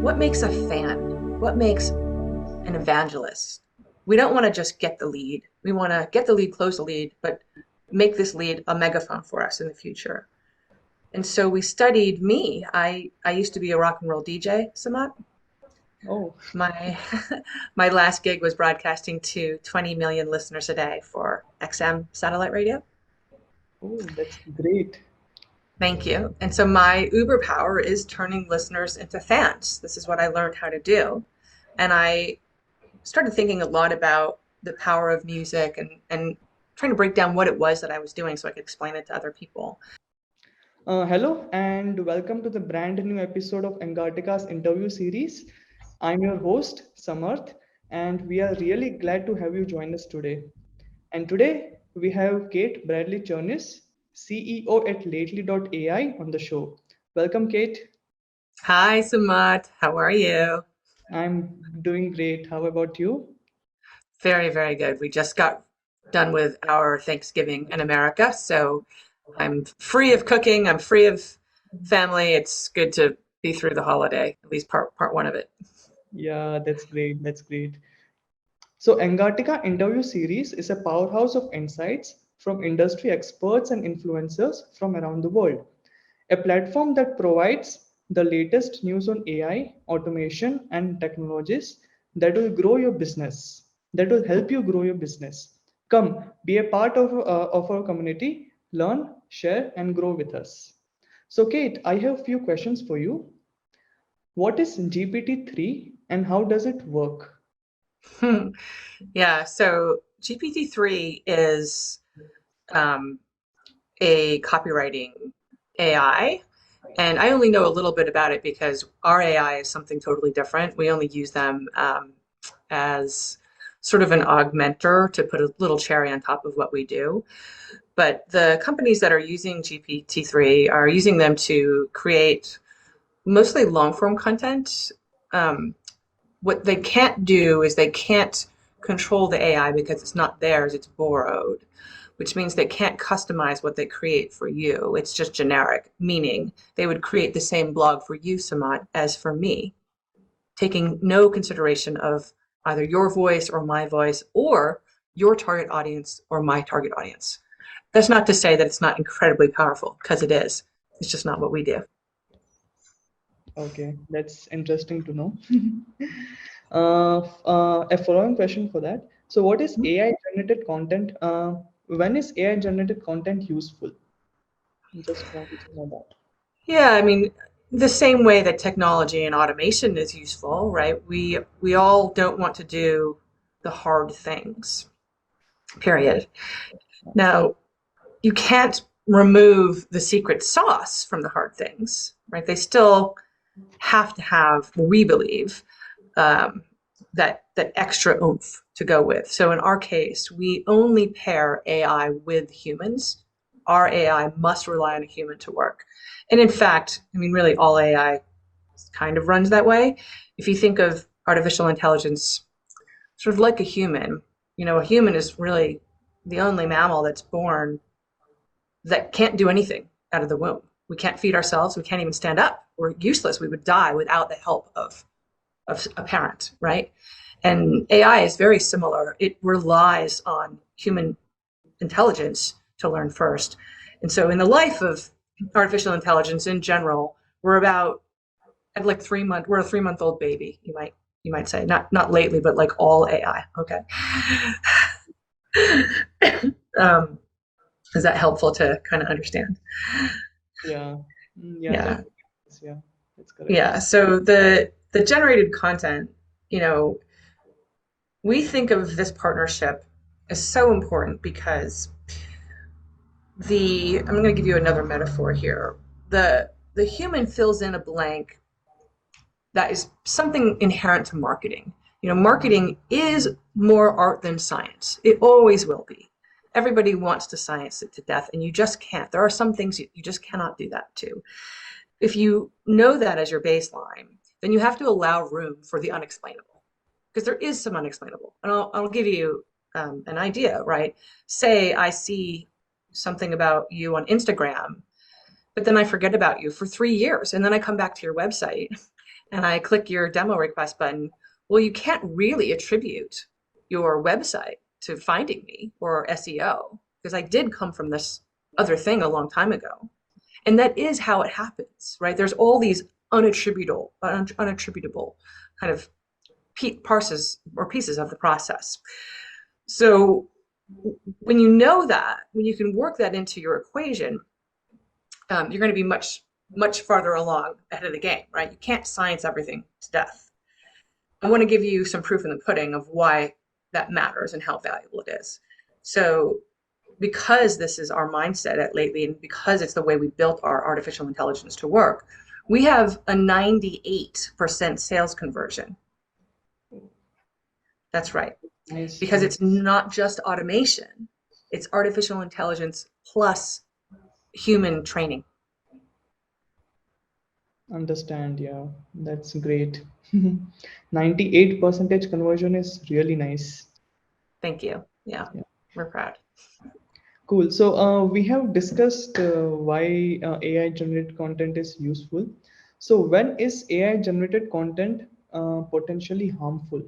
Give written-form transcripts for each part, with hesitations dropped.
what makes a fan? What makes an evangelist? We don't want to just get the lead. We want to get the lead, close the lead, but make this lead a megaphone for us in the future. And so we studied me. I used to be a rock and roll DJ, Samat. Oh, My my last gig was broadcasting to 20 million listeners a day for XM satellite radio. oh, that's great. Thank you. And so my Uber power is turning listeners into fans. This is what I learned how to do. And I started thinking a lot about the power of music and trying to break down what it was that I was doing so I could explain it to other people. Hello and welcome to the brand new episode of Engatica's interview series. I'm your host, Samarth, and we are really glad to have you join us today. And today we have Kate Bradley Chernis, CEO at Lately.ai on the show. Welcome, Kate. Hi, Samat. How are you? I'm doing great. How about you? Very, very good. We just got done with our Thanksgiving in America, so I'm free of cooking. I'm free of family. It's good to be through the holiday, at least part one of it. Yeah, that's great. That's great. So, Engatica interview series is a powerhouse of insights from industry experts and influencers from around the world. A platform that provides the latest news on AI, automation, and technologies that will grow your business, that will help you grow your business. Come, be a part of our community, learn, share, and grow with us. So, Kate, I have a few questions for you. What is GPT-3 and how does it work? Yeah, so GPT-3 is um, a copywriting AI. And I only know a little bit about it because our AI is something totally different. We only use them as sort of an augmenter to put a little cherry on top of what we do. But the companies that are using GPT-3 are using them to create mostly long form content. Um, what they can't do is they can't control the AI because it's not theirs, it's borrowed, which means they can't customize what they create for you. It's just generic, meaning they would create the same blog for you, Samat, as for me, taking no consideration of either your voice or my voice or your target audience or my target audience. That's not to say that it's not incredibly powerful, because it is. It's just not what we do. Okay, that's interesting to know. A following question for that. So, what is AI generated content? When is AI generated content useful? Just wanted to know that. Yeah, I mean, the same way that technology and automation is useful, right? We all don't want to do the hard things, period. Now, you can't remove the secret sauce from the hard things, right? They still have to have, we believe, um, that extra oomph to go with. So in our case, we only pair AI with humans. Our AI must rely on a human to work. And in fact, I mean, really all AI kind of runs that way. If you think of artificial intelligence sort of like a human, a human is really the only mammal that's born that can't do anything out of the womb. We can't feed ourselves. We can't even stand up. We're useless. We would die without the help of a parent, right? And AI is very similar. It relies on human intelligence to learn first. And so in the life of artificial intelligence in general, we're about at like 3 months, we're a 3 month old baby, you might say. Not lately, but like all AI. Okay. um, is that helpful to kind of understand? Yeah, yeah, that Yeah. makes sense. Yeah, that's correct. Yeah. So the generated content, you know, we think of this partnership as so important because I'm going to give you another metaphor here. The human fills in a blank that is something inherent to marketing. Marketing is more art than science. It always will be. Everybody wants to science it to death, and you just can't. There are some things you just cannot do that to. If you know that as your baseline, then you have to allow room for the unexplainable, because there is some unexplainable. And I'll give you an idea, right? Say I see something about you on Instagram, but then I forget about you for 3 years, and then I come back to your website and I click your demo request button, well, you can't really attribute your website to finding me or SEO because I did come from this other thing a long time ago. And that is how it happens, right? There's all these unattributable kind of parses or pieces of the process. So when you know that, when you can work that into your equation, you're going to be much farther along ahead of the game, right? You can't science everything to death. I want to give you some proof in the pudding of why that matters and how valuable it is. So because this is our mindset at Lately, and because it's the way we built our artificial intelligence to work, we have a 98% sales conversion. That's right. Nice, Because it's nice. not just automation, it's artificial intelligence plus human training. Understand, yeah, that's great. 98 percentage conversion is really nice. Thank you. Yeah, Yeah, we're proud. cool. So we have discussed why AI generated content is useful. So when is AI generated content potentially harmful?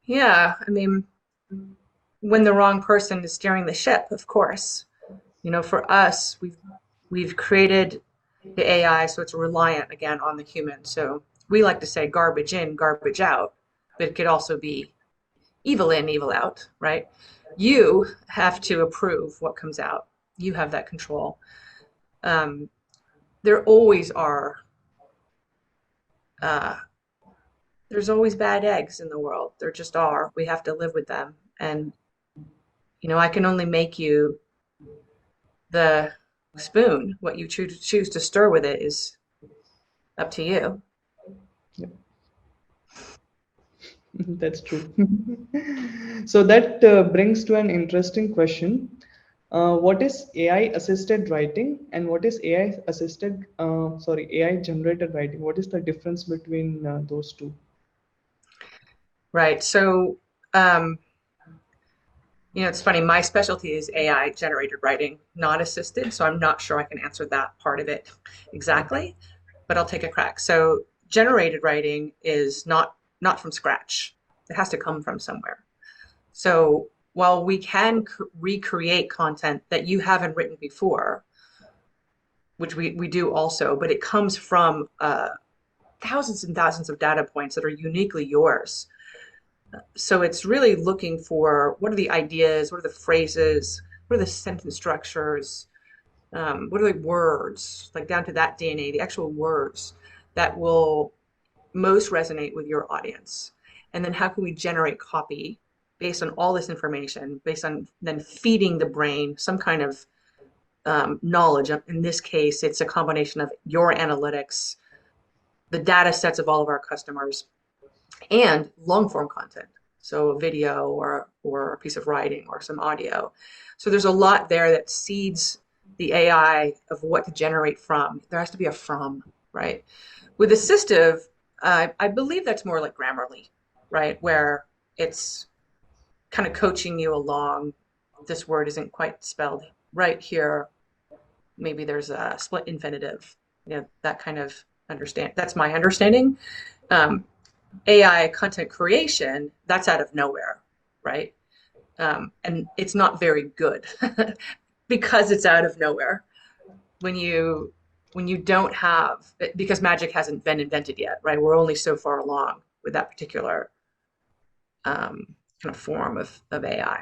Yeah, I mean, when the wrong person is steering the ship, of course. You know, for us, we've created the AI so it's reliant again on the human. So we like to say garbage in, garbage out, but it could also be evil in, evil out, right? You have to approve what comes out. You have that control. Um, there always are, uh, there's always bad eggs in the world. There just are. We have to live with them. And, you know, I can only make you the spoon. What you choose to stir with it is up to you. Yeah, that's true. So that brings to an interesting question. What is AI assisted writing and what is AI generated writing? What is the difference between those two? Right. So, um, you know, it's funny. My specialty is AI generated writing, not assisted. So I'm not sure I can answer that part of it exactly, but I'll take a crack. So generated writing is not from scratch. It has to come from somewhere. So while we can recreate content that you haven't written before, which we do also, but it comes from thousands and thousands of data points that are uniquely yours. So it's really looking for what are the ideas, what are the phrases, what are the sentence structures, what are the words, like down to that DNA, the actual words that will most resonate with your audience. And then how can we generate copy based on all this information, based on then feeding the brain some kind of knowledge. In this case, it's a combination of your analytics, the data sets of all of our customers, and long form content. So a video or a piece of writing or some audio. So there's a lot there that seeds the AI of what to generate from. There has to be a from, right? With assistive, I believe that's more like Grammarly, right? Where it's kind of coaching you along. This word isn't quite spelled right here. Maybe there's a split infinitive, you know, that kind of understand. That's my understanding. Um, AI content creation, that's out of nowhere, right? And it's not very good because it's out of nowhere. When you when you don't have because magic hasn't been invented yet, right? We're only so far along with that particular kind of form of AI.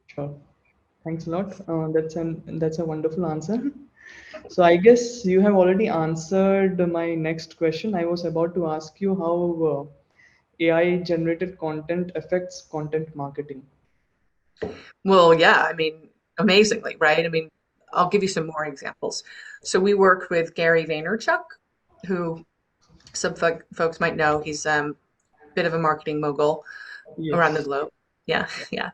Sure. Thanks a lot. That's a wonderful answer. So I guess you have already answered my next question. I was about to ask you how AI generated content affects content marketing. Well, yeah, I mean, amazingly, right? I mean, I'll give you some more examples. So we worked with Gary Vaynerchuk, who some folks might know. He's a bit of a marketing mogul around the Yes. globe. Yeah, yeah.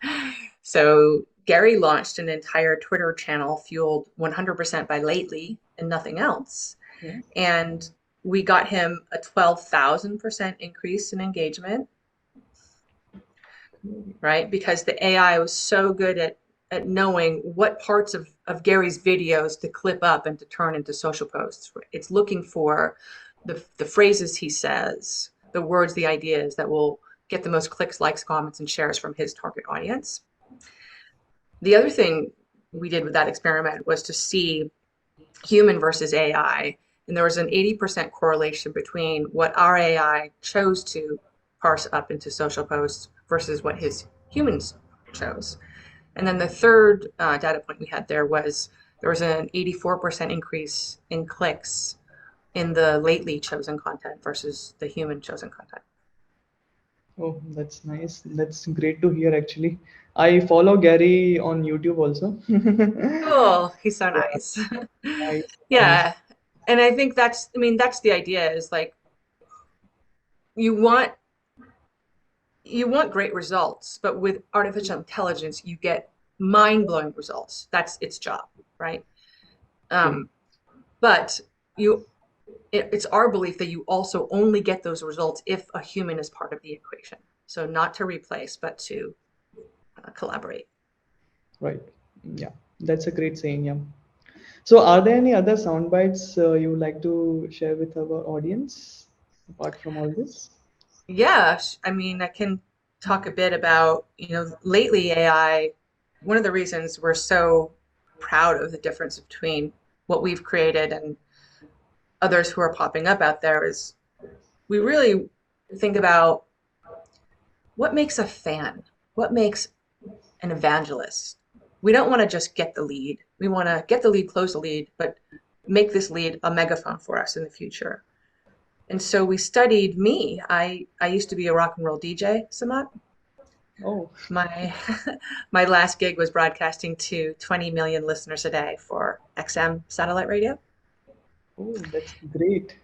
So Gary launched an entire Twitter channel fueled 100% by Lately and nothing else. Yeah. And we got him a 12,000% increase in engagement, right? Because the AI was so good at at knowing what parts of Gary's videos to clip up and to turn into social posts. It's looking for the phrases he says, the words, the ideas that will get the most clicks, likes, comments, and shares from his target audience. The other thing we did with that experiment was to see human versus AI. And there was an 80% correlation between what our AI chose to parse up into social posts versus what his humans chose. And then the third data point we had there was an 84% increase in clicks in the lately chosen content versus the human chosen content. Oh, that's nice. That's great to hear actually. I follow Gary on YouTube also. Cool. He's so Yeah, nice. nice, nice. Yeah. And I think I mean, that's the idea is like you want you want great results, but with artificial intelligence, you get mind-blowing results. That's its job, right? True. Um, but you, it's our belief that you also only get those results if a human is part of the equation. So not to replace, but to collaborate. Right. Yeah, that's a great saying. Yeah. So, are there any other sound bites you would like to share with our audience apart from all this? Yeah, I mean, I can talk a bit about, lately AI, one of the reasons we're so proud of the difference between what we've created and others who are popping up out there is we really think about what makes a fan, what makes an evangelist. We don't want to just get the lead. We want to get the lead, close the lead, but make this lead a megaphone for us in the future. And so we studied me. I used to be a rock and roll DJ, Samat. Oh, My my last gig was broadcasting to 20 million listeners a day for XM satellite radio. oh, that's great.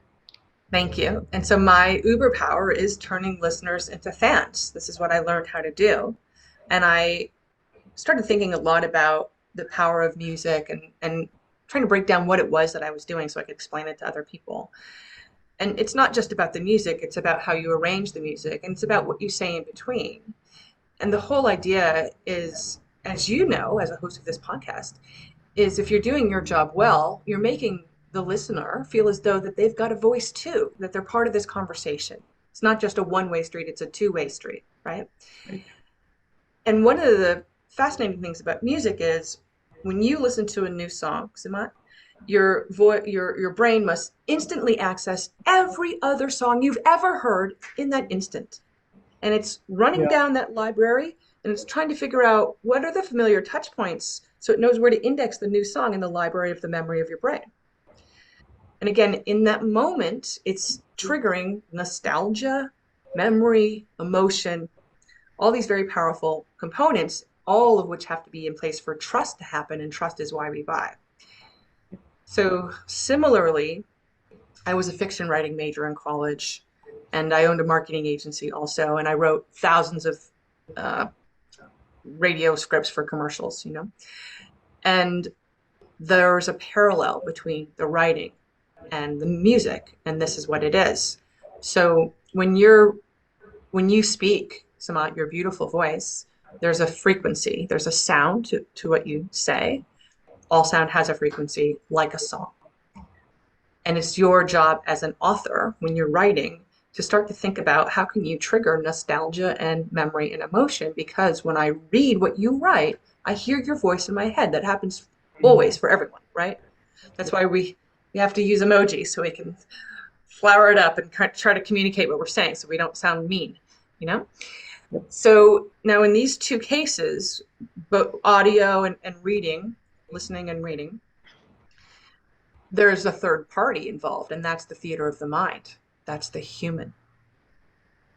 Thank you. And so my Uber power is turning listeners into fans. This is what I learned how to do. And I started thinking a lot about the power of music and trying to break down what it was that I was doing so I could explain it to other people. And it's not just about the music, it's about how you arrange the music and it's about what you say in between. And the whole idea is, as you know, as a host of this podcast, is if you're doing your job well, you're making the listener feel as though that they've got a voice too, that they're part of this conversation. It's not just a one-way street, it's a two-way street, right? Right. And one of the fascinating things about music is when you listen to a new song, Samat, your brain must instantly access every other song you've ever heard in that instant. And it's running Yeah. down that library and it's trying to figure out what are the familiar touch points so it knows where to index the new song in the library of the memory of your brain. And again, in that moment, it's triggering nostalgia, memory, emotion, all these very powerful components, all of which have to be in place for trust to happen. And trust is why we buy. So, similarly, I was a fiction writing major in college and I owned a marketing agency also. And I wrote thousands of uh, radio scripts for commercials. And there's a parallel between the writing and the music, and this is what it is. So when you speak, Samat, your beautiful voice, there's a frequency, there's a sound to what you say. All sound has a frequency, like a song. And it's your job as an author when you're writing to start to think about how can you trigger nostalgia and memory and emotion, because when I read what you write, I hear your voice in my head. That happens always for everyone, right? That's why we have to use emojis so we can flower it up and try to communicate what we're saying so we don't sound mean, you know? Yep. So now in these two cases, both audio and reading, listening and reading, there's a third party involved, and that's the theater of the mind. That's the human,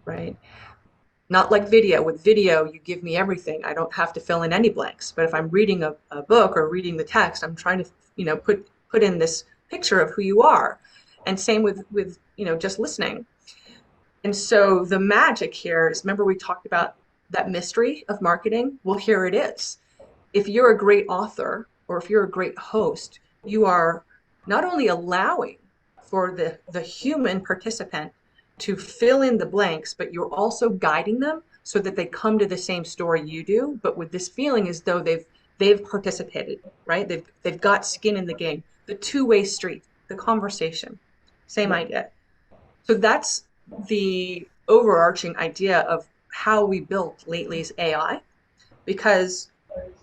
right? Not like video. With video, you give me everything. I don't have to fill in any blanks. But if I'm reading a book or reading the text, I'm trying to, put in this picture of who you are. And same with just listening. And so the magic here is, remember we talked about that mystery of marketing? Well, here it is. If you're a great author or if you're a great host, you are not only allowing for the human participant to fill in the blanks, but you're also guiding them so that they come to the same story you do, but with this feeling as though they've participated, right? They've got skin in the game. The two-way street, the conversation, same Yep. idea. So that's the overarching idea of how we built Lately's AI, because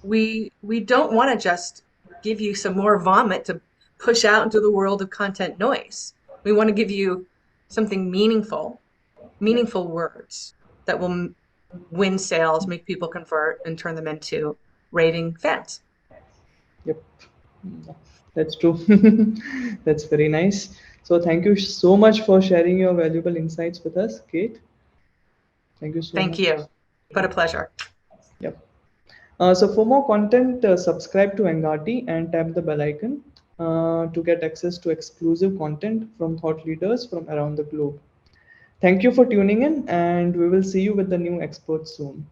we don't want to just give you some more vomit to push out into the world of content noise. We want to give you something meaningful, Yep. meaningful words that will win sales, make people convert, and turn them into raving fans. Yep. Mm, that's true. That's very nice. So thank you so much for sharing your valuable insights with us, Kate. Thank you so Thank much. you. But a pleasure. Yep. So for more content, subscribe to Engati and tap the bell icon to get access to exclusive content from thought leaders from around the globe. Thank you for tuning in, and we will see you with the new experts soon.